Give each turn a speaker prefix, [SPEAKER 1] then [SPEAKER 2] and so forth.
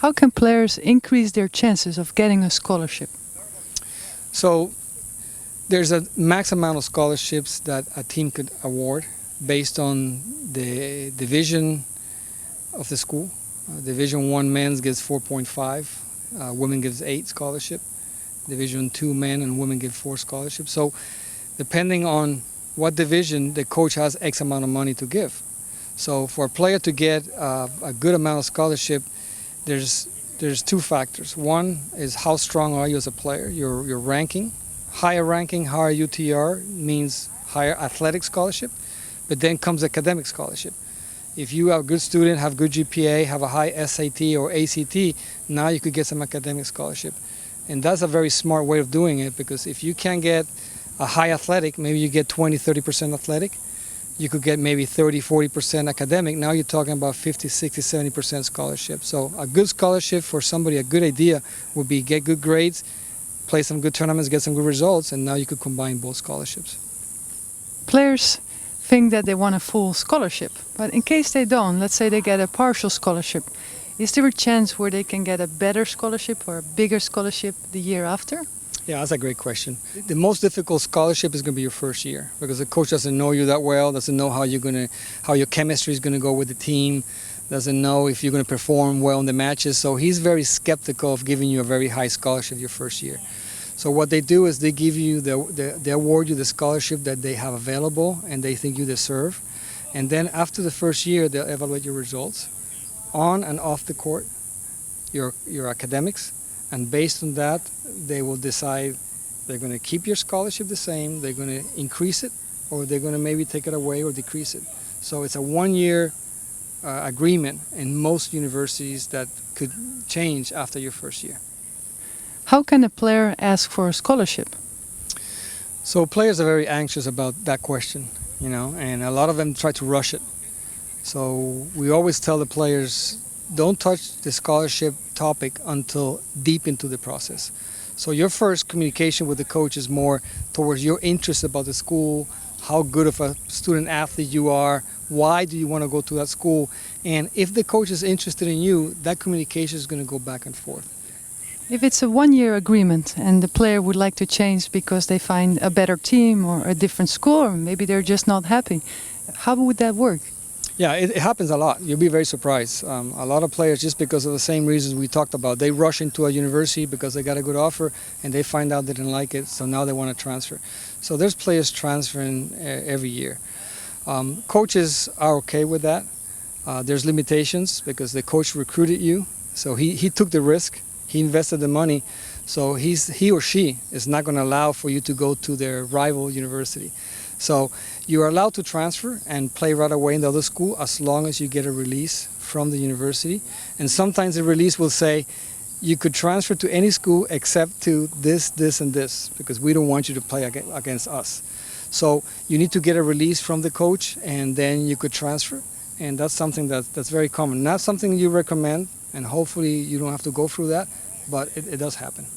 [SPEAKER 1] How can players increase their chances of getting a scholarship?
[SPEAKER 2] So there's a max amount of scholarships that a team could award based on the division of the school. Division 1 men's gives 4.5, women gives 8 scholarship. Division 2 men and women give 4 scholarships. So depending on what division, the coach has X amount of money to give. So for a player to get a good amount of scholarship, there's 2 factors. One is how strong are you as a player, your ranking. Higher ranking, higher UTR means higher athletic scholarship, but then comes academic scholarship. If you are a good student, have good GPA, have a high SAT or ACT, now you could get some academic scholarship. And that's a very smart way of doing it, because if you can get a high athletic, maybe you get 20-30% athletic, you could get maybe 30-40% academic. Now you're talking about 50-60-70% scholarship. So a good scholarship for somebody, a good idea would be get good grades, play some good tournaments, get some good results, and now you could combine both scholarships.
[SPEAKER 1] Players think that they want a full scholarship, but in case they don't, let's say they get a partial scholarship, is there a chance where they can get a better scholarship or a bigger scholarship the year after?
[SPEAKER 2] Yeah, that's a great question. The most difficult scholarship is going to be your first year, because the coach doesn't know you that well, doesn't know how your chemistry is going to go with the team, doesn't know if you're going to perform well in the matches. So he's very skeptical of giving you a very high scholarship your first year. So what they do is they give you they award you the scholarship that they have available and they think you deserve. And then after the first year, they'll evaluate your results on and off the court, your academics, and based on that, they will decide they're going to keep your scholarship the same, they're going to increase it, or they're going to maybe take it away or decrease it. So it's a one-year agreement in most universities that could change after your first year.
[SPEAKER 1] How can a player ask for a scholarship?
[SPEAKER 2] So players are very anxious about that question, and a lot of them try to rush it. So we always tell the players, don't touch the scholarship topic until deep into the process. So your first communication with the coach is more towards your interest about the school, how good of a student athlete you are, why do you want to go to that school, and if the coach is interested in you, that communication is going to go back and forth.
[SPEAKER 1] If it's a one-year agreement and the player would like to change because they find a better team or a different school, or maybe they're just not happy, how would that work?
[SPEAKER 2] Yeah, it happens a lot. You'll be very surprised. A lot of players, just because of the same reasons we talked about, they rush into a university because they got a good offer and they find out they didn't like it, so now they want to transfer. So there's players transferring every year. Coaches are okay with that. There's limitations because the coach recruited you, so he took the risk, he invested the money, so he or she is not going to allow for you to go to their rival university. So you are allowed to transfer and play right away in the other school as long as you get a release from the university. And sometimes the release will say, you could transfer to any school except to this, this, and this, because we don't want you to play against us. So you need to get a release from the coach, and then you could transfer. And that's something that's very common. Not something you recommend, and hopefully you don't have to go through that, but it does happen.